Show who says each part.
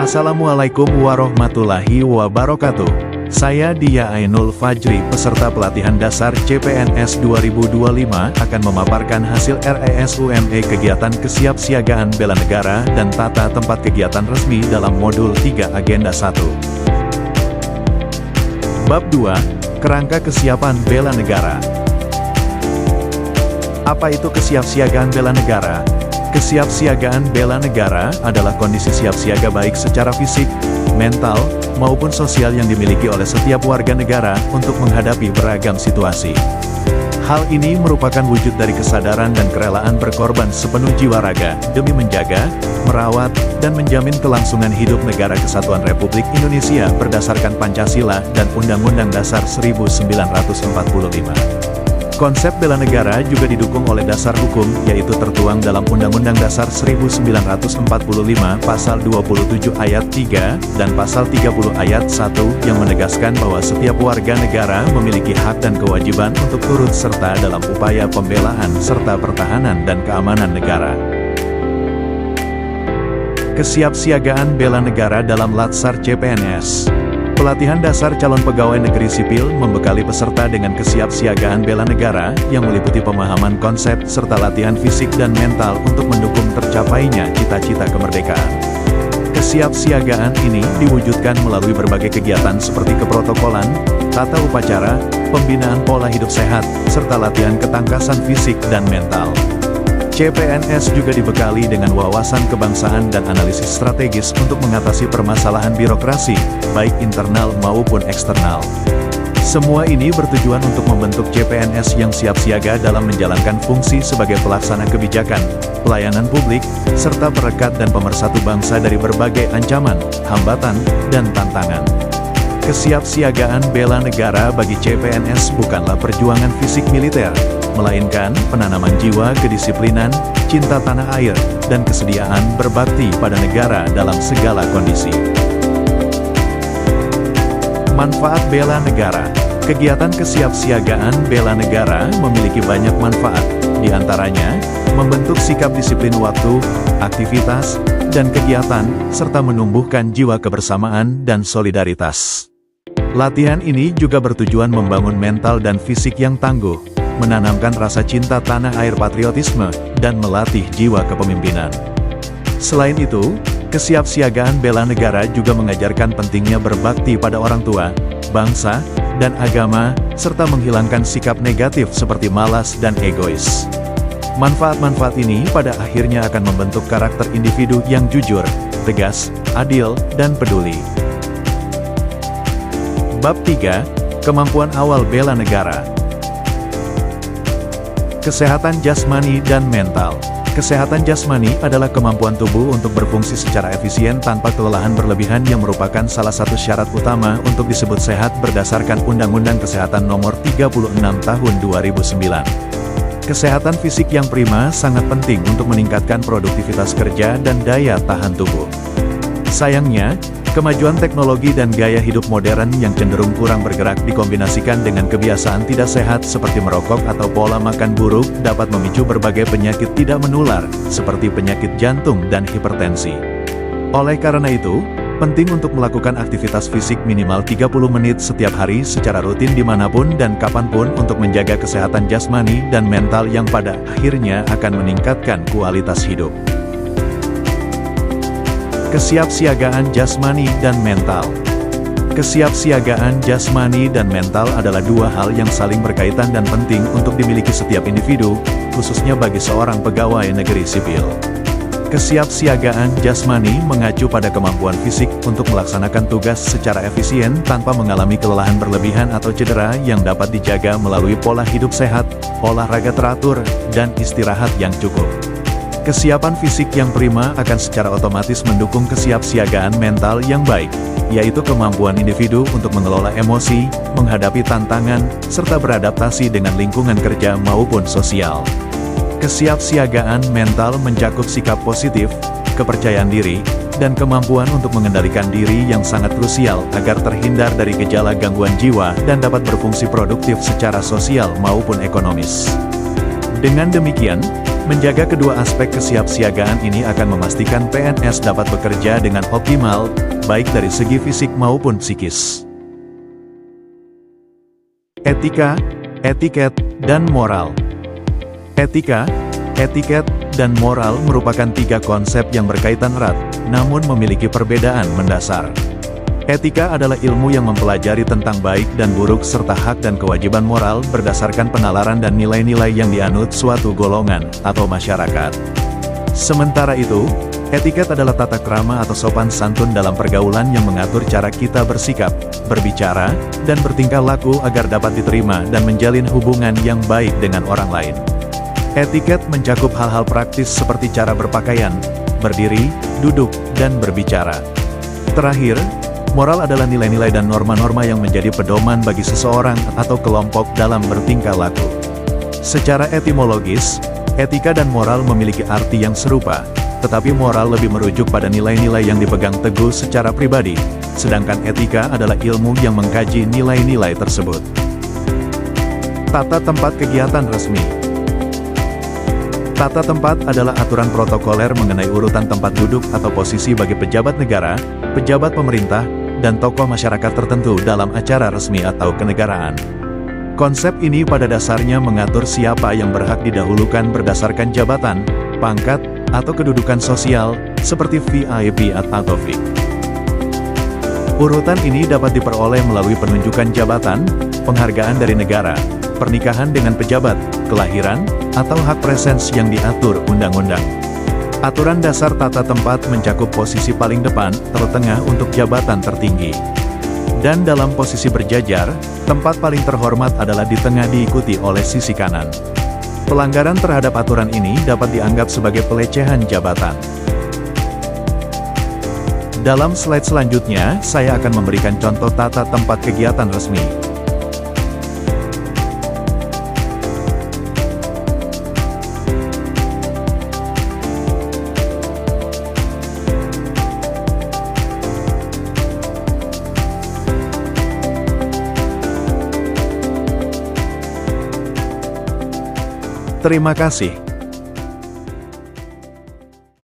Speaker 1: Assalamualaikum warahmatullahi wabarakatuh. Saya Dia Ainul Fajri, peserta pelatihan dasar CPNS 2025, akan memaparkan hasil RESUME kegiatan kesiapsiagaan bela negara dan tata tempat kegiatan resmi dalam modul 3 Agenda 1. Bab 2, Kerangka Kesiapan Bela Negara. Apa itu kesiapsiagaan bela negara? Kesiapsiagaan bela negara adalah kondisi siap siaga baik secara fisik, mental, maupun sosial yang dimiliki oleh setiap warga negara untuk menghadapi beragam situasi. Hal ini merupakan wujud dari kesadaran dan kerelaan berkorban sepenuh jiwa raga demi menjaga, merawat, dan menjamin kelangsungan hidup Negara Kesatuan Republik Indonesia berdasarkan Pancasila dan Undang-Undang Dasar 1945. Konsep bela negara juga didukung oleh dasar hukum, yaitu tertuang dalam Undang-Undang Dasar 1945 Pasal 27 Ayat 3, dan Pasal 30 Ayat 1 yang menegaskan bahwa setiap warga negara memiliki hak dan kewajiban untuk turut serta dalam upaya pembelaan serta pertahanan dan keamanan negara. Kesiapsiagaan bela negara dalam Latsar CPNS. Pelatihan dasar calon pegawai negeri sipil membekali peserta dengan kesiapsiagaan bela negara yang meliputi pemahaman konsep serta latihan fisik dan mental untuk mendukung tercapainya cita-cita kemerdekaan. Kesiapsiagaan ini diwujudkan melalui berbagai kegiatan seperti keprotokolan, tata upacara, pembinaan pola hidup sehat, serta latihan ketangkasan fisik dan mental. CPNS juga dibekali dengan wawasan kebangsaan dan analisis strategis untuk mengatasi permasalahan birokrasi, baik internal maupun eksternal. Semua ini bertujuan untuk membentuk CPNS yang siap siaga dalam menjalankan fungsi sebagai pelaksana kebijakan, pelayanan publik, serta perekat dan pemersatu bangsa dari berbagai ancaman, hambatan, dan tantangan. Kesiapsiagaan bela negara bagi CPNS bukanlah perjuangan fisik militer, melainkan penanaman jiwa kedisiplinan, cinta tanah air, dan kesediaan berbakti pada negara dalam segala kondisi. Manfaat bela negara. Kegiatan kesiapsiagaan bela negara memiliki banyak manfaat, di antaranya, membentuk sikap disiplin waktu, aktivitas, dan kegiatan, serta menumbuhkan jiwa kebersamaan dan solidaritas. Latihan ini juga bertujuan membangun mental dan fisik yang tangguh, menanamkan rasa cinta tanah air patriotisme, dan melatih jiwa kepemimpinan. Selain itu, kesiapsiagaan bela negara juga mengajarkan pentingnya berbakti pada orang tua, bangsa, dan agama, serta menghilangkan sikap negatif seperti malas dan egois. Manfaat-manfaat ini pada akhirnya akan membentuk karakter individu yang jujur, tegas, adil, dan peduli. Bab 3, Kemampuan Awal Bela Negara. Kesehatan jasmani dan mental. Kesehatan jasmani adalah kemampuan tubuh untuk berfungsi secara efisien tanpa kelelahan berlebihan yang merupakan salah satu syarat utama untuk disebut sehat berdasarkan Undang-Undang Kesehatan Nomor 36 Tahun 2009. Kesehatan fisik yang prima sangat penting untuk meningkatkan produktivitas kerja dan daya tahan tubuh. Sayangnya, kemajuan teknologi dan gaya hidup modern yang cenderung kurang bergerak dikombinasikan dengan kebiasaan tidak sehat seperti merokok atau pola makan buruk dapat memicu berbagai penyakit tidak menular, seperti penyakit jantung dan hipertensi. Oleh karena itu, penting untuk melakukan aktivitas fisik minimal 30 menit setiap hari secara rutin dimanapun dan kapanpun untuk menjaga kesehatan jasmani dan mental yang pada akhirnya akan meningkatkan kualitas hidup. Kesiapsiagaan jasmani dan mental. Kesiapsiagaan jasmani dan mental adalah dua hal yang saling berkaitan dan penting untuk dimiliki setiap individu, khususnya bagi seorang pegawai negeri sipil. Kesiapsiagaan jasmani mengacu pada kemampuan fisik untuk melaksanakan tugas secara efisien tanpa mengalami kelelahan berlebihan atau cedera yang dapat dijaga melalui pola hidup sehat, olahraga teratur, dan istirahat yang cukup. Kesiapan fisik yang prima akan secara otomatis mendukung kesiapsiagaan mental yang baik, yaitu kemampuan individu untuk mengelola emosi, menghadapi tantangan, serta beradaptasi dengan lingkungan kerja maupun sosial. Kesiapsiagaan mental mencakup sikap positif, kepercayaan diri, dan kemampuan untuk mengendalikan diri yang sangat krusial agar terhindar dari gejala gangguan jiwa dan dapat berfungsi produktif secara sosial maupun ekonomis. Dengan demikian, Menjaga kedua aspek kesiapsiagaan ini akan memastikan PNS dapat bekerja dengan optimal, baik dari segi fisik maupun psikis. Etika, etiket, dan moral. Etika, etiket, dan moral merupakan tiga konsep yang berkaitan erat, namun memiliki perbedaan mendasar. Etika adalah ilmu yang mempelajari tentang baik dan buruk serta hak dan kewajiban moral berdasarkan penalaran dan nilai-nilai yang dianut suatu golongan atau masyarakat. Sementara itu, etiket adalah tata krama atau sopan santun dalam pergaulan yang mengatur cara kita bersikap, berbicara, dan bertingkah laku agar dapat diterima dan menjalin hubungan yang baik dengan orang lain. Etiket mencakup hal-hal praktis seperti cara berpakaian, berdiri, duduk, dan berbicara. Terakhir, moral adalah nilai-nilai dan norma-norma yang menjadi pedoman bagi seseorang atau kelompok dalam bertingkah laku. Secara etimologis, etika dan moral memiliki arti yang serupa, tetapi moral lebih merujuk pada nilai-nilai yang dipegang teguh secara pribadi, sedangkan etika adalah ilmu yang mengkaji nilai-nilai tersebut. Tata tempat kegiatan resmi. Tata tempat adalah aturan protokoler mengenai urutan tempat duduk atau posisi bagi pejabat negara, pejabat pemerintah, dan tokoh masyarakat tertentu dalam acara resmi atau kenegaraan. Konsep ini pada dasarnya mengatur siapa yang berhak didahulukan berdasarkan jabatan, pangkat, atau kedudukan sosial, seperti VIP atau VIP. Urutan ini dapat diperoleh melalui penunjukan jabatan, penghargaan dari negara, pernikahan dengan pejabat, kelahiran, atau hak presens yang diatur undang-undang. Aturan dasar tata tempat mencakup posisi paling depan, tertengah untuk jabatan tertinggi. Dan dalam posisi berjajar, tempat paling terhormat adalah di tengah diikuti oleh sisi kanan. Pelanggaran terhadap aturan ini dapat dianggap sebagai pelecehan jabatan. Dalam slide selanjutnya, saya akan memberikan contoh tata tempat kegiatan resmi. Terima kasih.